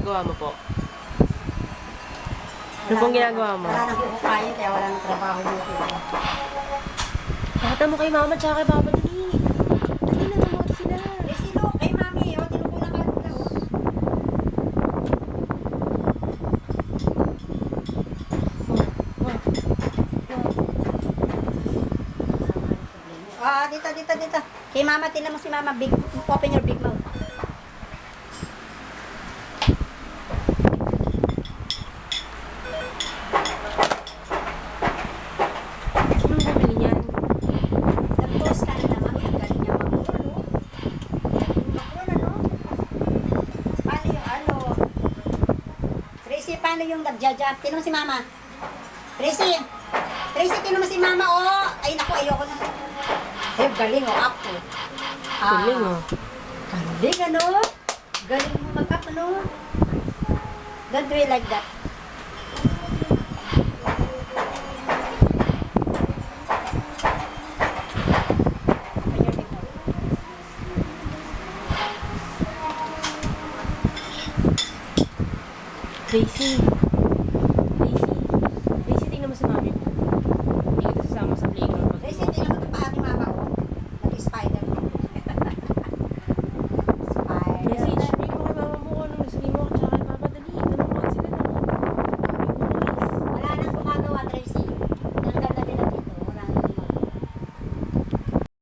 ginagawa mo po? Ano pong ginagawa mo? Wala nang kukukain, kaya wala nang trabaho dito. Pakita mo kay mama tsaka kay papa. Dali. Dali na naman sila. Eh, sino? Kay mami, o, tinukulang ka nila, o. Ah, dito. Kay mama, tingnan mo si mama. Big, open your big mouth. Anong bumili niyan? Nag-toast ka na naman. Ang galing niya mag-ulo. Ano? Paano yung ano? Tracy, paano yung nag-jump? Tingnan mo si mama. Tracy, tingnan mo si mama, oh. Ay, naku, ayoko na. Ay, galing, oh, ako. Galing oh. Galing, ano? Galing mo mag-up, ano? Don't do it like that. Tracy.